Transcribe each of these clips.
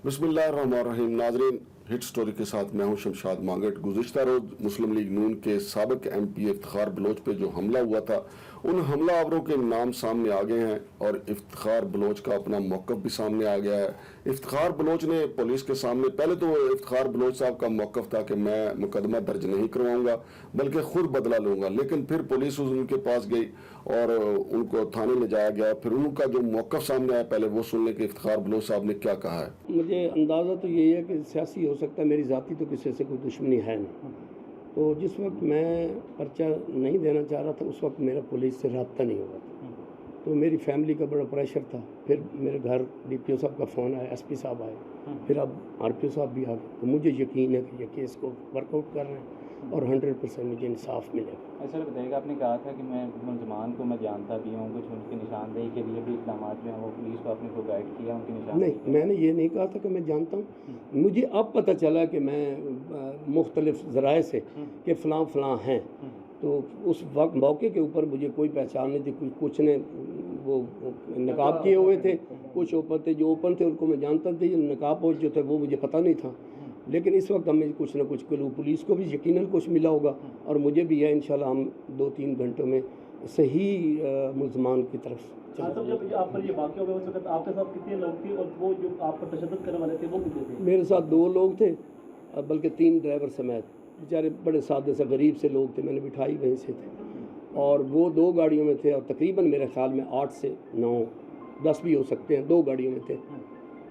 बिस्मिल्लाहिर्रहमानिर्रहीम। नाज़रीन, hit story के साथ मैं हूं शमशाद मांगट। गुज़िश्ता रोज़ मुस्लिम लीग नून के साबिक MP इफ्तिखार बलोच पे जो हमला हुआ था, उन हमलावरों के नाम सामने आ गए हैं और इफ्तिखार बलोच का अपना मौक़िफ़ भी सामने आ गया है। इफ्तिखार बलोच ने पुलिस के सामने, पहले तो इफ्तिखार बलोच साहब का मौक़िफ़ था कि मैं मुकदमा दर्ज नहीं करवाऊंगा बल्कि खुद बदला लूँगा, लेकिन फिर पुलिस उनके पास गई और उनको थाने ले जाया गया। फिर उनका जो मौक़िफ़ सामने आया, पहले वो सुन लें कि इफ्तिखार बलोच साहब ने क्या कहा है। मुझे अंदाज़ा तो यही है कि सियासी हो सकता है, मेरी ज़ाती तो किसी से कोई दुश्मनी है नहीं। तो जिस वक्त मैं पर्चा नहीं देना चाह रहा था, उस वक्त मेरा पुलिस से रब्ता नहीं हुआ था, तो मेरी फैमिली का बड़ा प्रेशर था। फिर मेरे घर DPO साहब का फ़ोन आया, SP साहब आए, फिर अब RPO साहब भी आ गए। तो मुझे यकीन है कि ये केस को वर्कआउट कर रहे हैं और 100% मुझे इंसाफ मिलेगा। सर बताइएगा, आपने कहा था कि मैं मुलजमान को मैं जानता भी हूँ, कुछ उनकी निशानदेही के लिए भी इक़दाम जो हैं वो पुलिस को आपने प्रोवाइड किया उनकी निशानदेही? नहीं, मैंने ये नहीं कहा था कि मैं जानता हूँ। मुझे अब पता चला कि मैं मुख्तलिफ ज़राए से कि फ़लाँ हैं, तो उस वक्त मौके के ऊपर मुझे कोई पहचान नहीं थी। कुछ ने वो नकाब किए हुए थे, कुछ ओपन थे। जो ओपन थे उनको मैं जानता था, नकाब जो थे वो मुझे पता नहीं था। लेकिन इस वक्त हमें कुछ ना कुछ क्लू, पुलिस को भी यकीनन कुछ मिला होगा और मुझे भी है। इंशाल्लाह हम 2-3 घंटों में सही मुल्ज़मान की तरफ चलेंगे। जब आप पर ये वाक़या हुआ उस वक्त आपके साथ कितने लोग थे और वो जो आप पर तशद्दुद करने वाले थे वो कितने थे? मेरे साथ 2 लोग थे, बल्कि 3 ड्राइवर समेत। बेचारे बड़े सादे से गरीब से लोग थे, मैंने बिठाई वहीं से थे और वो 2 गाड़ियों में थे और तकरीबन मेरे ख्याल में 8 से 9, 10 भी हो सकते हैं, 2 गाड़ियों में थे।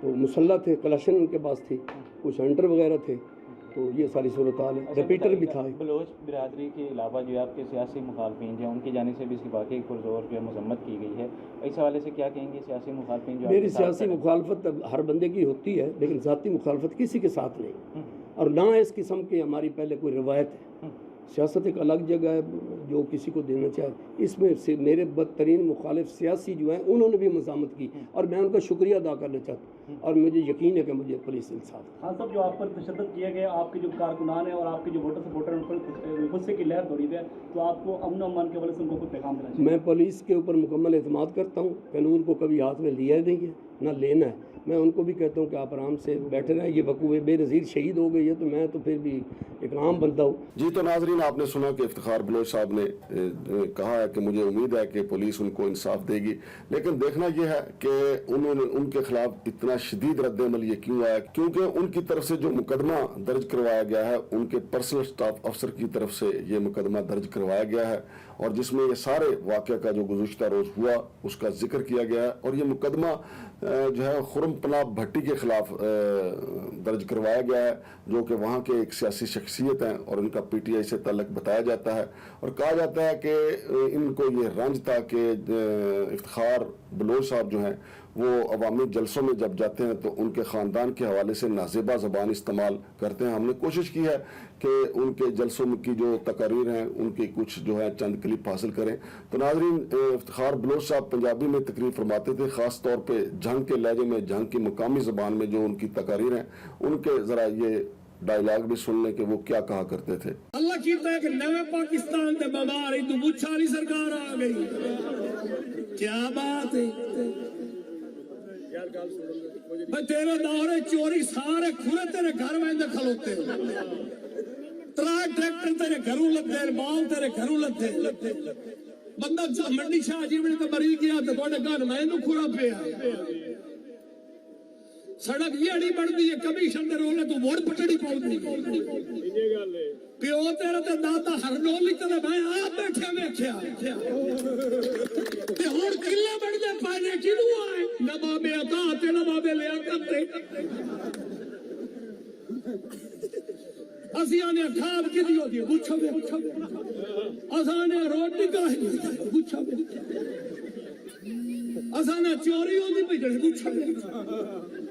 तो मुसल्ला थे, कलाशन उनके पास थी, कुछ हंटर वगैरह थे। तो ये सारी सूरत हाल है। रिपीटर भी था। बलोच बिरादरी के अलावा जो है आपके सियासी मुखालफिन जो हैं उनकी जानिब से भी इसकी वाकई पुरज़ोर जो है मजम्मत की गई है, इस हवाले से क्या कहेंगे? सियासी मुखालफिन जो मेरी सियासी मुखालफत हर बंदे की होती है, लेकिन ज़ाती मुखालफत किसी के साथ नहीं, और ना इस किस्म की हमारी पहले कोई रवायत है। सियासत एक अलग जगह है जो किसी को देना चाहे। इसमें से मेरे बदतरीन मुखालिफ सियासी जो हैं उन्होंने भी मज़ामत की और मैं उनका शुक्रिया अदा करना चाहता हूँ और मुझे यकीन है कि मुझे पुलिस इंसाफ। हाँ साहब, जो आप पर तशद्दुद किया गया, आपके जो कारकुनान हैं और आपके जो सपोर्टर हैं उन पर गुस्से की लहर दौड़ी है, तो आपको अमन अमान के हवाले से उनको कोई पैगाम देना चाहिए? मैं पुलिस के ऊपर मुकम्मल एतमाद करता हूँ। कानून को कभी हाथ में लिया नहीं है, ना लेना है। मैं उनको भी कहता हूँ कि आप आराम से बैठे रहें। ये वकूफ़ बेनज़ीर शहीद हो गई है, तो मैं तो फिर भी एक आम बंदा हूँ। जी, तो नाजरीन, आपने सुना कि इफ्तिखार बलोच साहब ने कहा है कि मुझे उम्मीद है कि पुलिस उनको इंसाफ देगी, लेकिन देखना यह है कि उन्होंने उनके खिलाफ इतना शदीद रद्द-ए-अमल ये क्यों आया, क्योंकि उनकी तरफ से जो मुकदमा दर्ज करवाया गया है, उनके पर्सनल स्टाफ अफसर की तरफ से ये मुकदमा दर्ज करवाया गया है और जिसमें ये सारे वाक़या का जो गुज़िश्ता रोज़ हुआ उसका जिक्र किया गया है। और ये मुकदमा जो है खुर्रम पनाह भट्टी के खिलाफ दर्ज करवाया गया है, जो कि वहाँ के एक सियासी शख्सियत हैं और उनका PTI से ताल्लुक़ बताया जाता है। और कहा जाता है कि इनको ये रंज था कि इफ्तिखार बलोच साहब जो हैं वो अवामी जलसों में जब जाते हैं तो उनके ख़ानदान के हवाले से नाज़ेबा ज़बान इस्तेमाल करते हैं। हमने कोशिश की है कि उनके जलसों की जो तकारीर हैं उनकी कुछ जो है चंद क्लिप हासिल करें। तो नाज़रीन, इफ्तिखार बलोच साहब पंजाबी में तकरीर फरमाते थे, ख़ास तौर पे झंग के लहजे में, झंग की मुकामी ज़बान में जो उनकी तकारीर हैं उनके ज़रा ये डायलॉग भी सुन लें कि वो क्या कहा करते थे। अल्लाह कीता है कि नवे पाकिस्तान के बमार ही बुछा वाली सरकार आ गई। क्या बात है भाई, तेरे दौरे चोरी सारे खुले तेरे घर में खलोते, 3 ट्रैक्टर तेरे घरों लगे, बाल तेरे घरों लगे। बंदा मंडी शाह जी में तो मरी गया तो थोड़े घर में खुरा पे सड़क ये अड़ी बढ़ती है, कमीशन दे रोले तो वोट पटड़ी पाउंदी। प्यो तेरा ते दादा हर डोली ते मैं आप बैठे वेख्या ते हुन किले बढ़दे पाने किनु आए ना बाबे अता ते ना बाबे लिया करते। असी आने खाद की दी होती पूछो असाने रोटी काहे पूछो असाने चोरी होती पे पूछो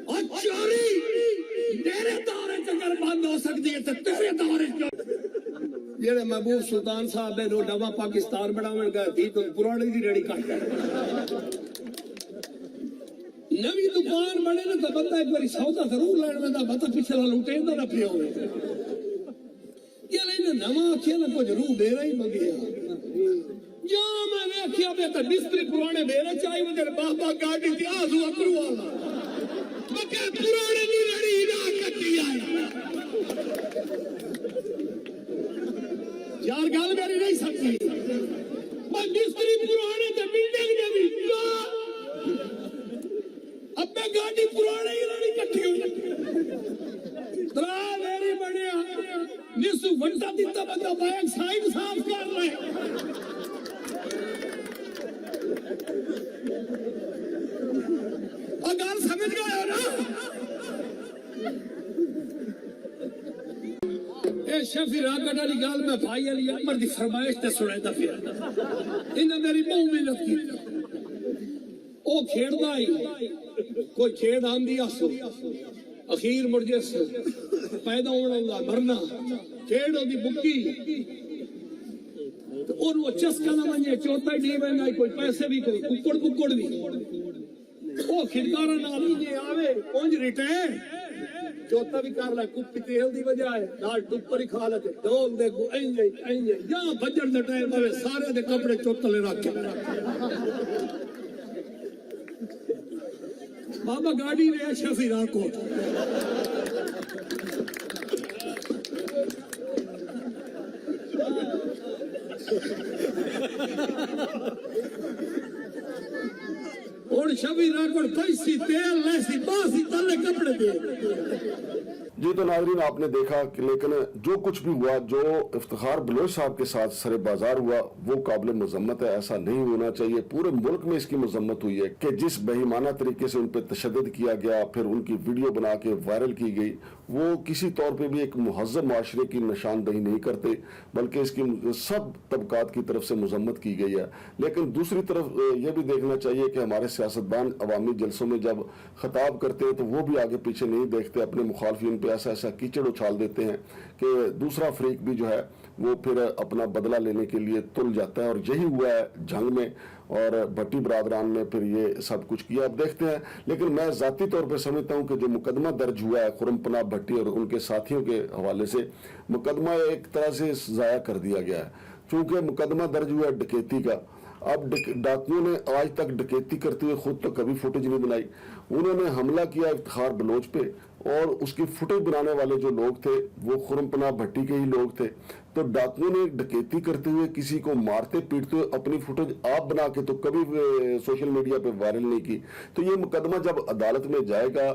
और चोरी तेरे दौरे च अगर बंद हो सकती है तो तेरे दौरे जेड़े महबूब सुल्तान साहब ने नवा पाकिस्तान बनावन गए थी तो पुरानी दी रेड़ी काट नवी दुकान बने ना तो बंदा एक बारी सौदा जरूर लेने में बता पिछला लुटेंदा ना पियो ये लेने नवा आखिया ना कुछ रूह बेरा ही मंगे जा मैं वेखिया बे तो मिस्त्री पुराने बेरे चाहिए वो तेरे बाबा गाड़ी थी आजू अकरू वाला मैं पुराने नहीं شفی راکٹ والی گل میں بھائی علی اکبر دی فرمائش تے سنائدا پیا انہاں میری بہت محنت کی او کھیڑدا ہی کوئی کھیڑ آندی آسو اخیر مڑ جس پیدا ہونا مرنا کھیڑ دی بکی اور وہ چسکا نہ منجے چوتھا ہی نہیں بننا کوئی پیسے بھی کوئی ککڑ بھی وہ کھڑکارا نالی جے آوے اونج ریٹے چوتھا بھی کر لے کپی تیل دی بجائے نال ٹپر ہی کھا لے ڈول دے کو اینجے یا بجن دے ٹائم آوے سارے دے کپڑے چوتلے رکھ کے بابا گاڑی رہا شفی راکوٹ اور شفی راکوٹ پیسی تیل لیسی باسی تلے کپڑے دے جی تو ناظرین آپ نے دیکھا کہ لیکن جو کچھ بھی ہوا جو افتخار بلوچ صاحب کے ساتھ سر بازار ہوا وہ قابل مذمت ہے ایسا نہیں ہونا چاہیے پورے ملک میں اس کی مذمت ہوئی ہے کہ جس بہیمانہ طریقے سے ان پہ تشدد کیا گیا پھر ان کی ویڈیو بنا کے وائرل کی گئی وہ کسی طور پہ بھی ایک مہذب معاشرے کی نشاندہی نہیں کرتے بلکہ اس کی سب طبقات کی طرف سے مذمت کی گئی ہے لیکن دوسری طرف یہ بھی دیکھنا چاہیے کہ ہمارے سیاستدان عوامی جلسوں میں جب خطاب کرتے ہیں تو وہ بھی آگے پیچھے نہیں دیکھتے اپنے مخالفین پہ ایسا کیچڑ اچھال دیتے ہیں کہ دوسرا فریق بھی جو ہے وہ پھر اپنا بدلہ لینے کے لیے تل جاتا ہے اور یہی ہوا ہے جنگ میں اور بھٹی برادران نے پھر یہ سب کچھ کیا اب دیکھتے ہیں لیکن میں ذاتی طور پہ سمجھتا ہوں کہ جو مقدمہ درج ہوا ہے خرم پناہ بھٹی اور ان کے ساتھیوں کے حوالے سے مقدمہ ایک طرح سے ضائع کر دیا گیا ہے چونکہ مقدمہ درج ہوا ہے ڈکیتی کا اب ڈاکوؤں نے آج تک ڈکیتی کرتے ہوئے خود تو کبھی فوٹیج نہیں بنائی انہوں نے حملہ کیا افتخار بلوچ پہ اور اس کی فوٹیج بنانے والے جو لوگ تھے وہ خرم پناہ بھٹی کے ہی لوگ تھے تو ڈاکوؤں نے ڈکیتی کرتے ہوئے کسی کو مارتے پیٹتے ہوئے اپنی فوٹیج آپ بنا کے تو کبھی سوشل میڈیا پہ وائرل نہیں کی تو یہ مقدمہ جب عدالت میں جائے گا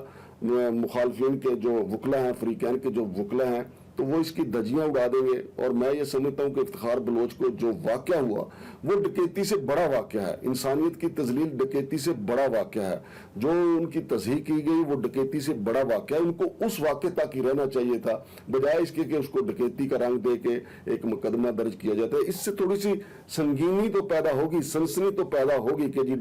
مخالفین کے جو وکلا ہیں فریقین کے جو وکلا ہیں تو وہ اس کی دھجیاں اڑا دیں گے اور میں یہ سمجھتا ہوں کہ افتخار بلوچ کو جو واقعہ ہوا وہ ڈکیتی سے بڑا واقعہ ہے انسانیت کی تذلیل ڈکیتی سے بڑا واقعہ ہے جو ان کی تذہیق کی گئی وہ ڈکیتی سے بڑا واقعہ ہے ان کو اس واقعے تک ہی رہنا چاہیے تھا بجائے اس کے کہ اس کو ڈکیتی کا رنگ دے کے ایک مقدمہ درج کیا جاتا ہے اس سے تھوڑی سی سنگینی تو پیدا ہوگی سنسنی تو پیدا ہوگی کہ جی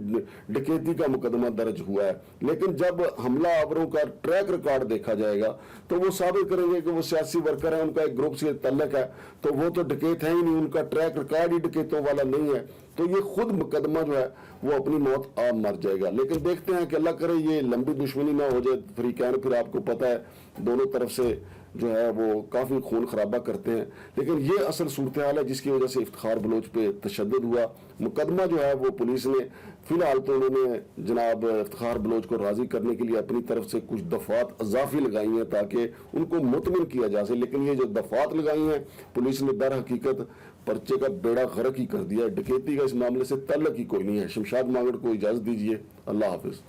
ڈکیتی کا مقدمہ درج ہوا ہے لیکن جب حملہ آوروں کا ٹریک ریکارڈ دیکھا جائے گا تو وہ ثابت کریں گے کہ وہ سیاسی ورکر ہیں ان کا ایک گروپ سے تعلق ہے تو وہ تو ڈکیت ہے ہی نہیں ان کا ٹریک ریکارڈ ہی ڈکیتوں والا نہیں ہے تو یہ خود مقدمہ جو ہے وہ اپنی موت آپ مر جائے گا لیکن دیکھتے ہیں کہ اللہ کرے یہ لمبی دشمنی نہ ہو جائے فریقین پھر آپ کو پتہ ہے دونوں طرف سے جو ہے وہ کافی خون خرابہ کرتے ہیں لیکن یہ اصل صورتحال ہے جس کی وجہ سے افتخار بلوچ پہ تشدد ہوا مقدمہ جو ہے وہ پولیس نے فی الحال تو انہوں نے جناب افتخار بلوچ کو راضی کرنے کے لیے اپنی طرف سے کچھ دفعات اضافی لگائی ہیں تاکہ ان کو مطمئن کیا جا سکے لیکن یہ جو دفعات لگائی ہیں پولیس نے در حقیقت پرچے کا بیڑا غرق ہی کر دیا ہے ڈکیتی کا اس معاملے سے تعلق ہی کوئی نہیں ہے شمشاد مانگڑ کو اجازت دیجیے اللہ حافظ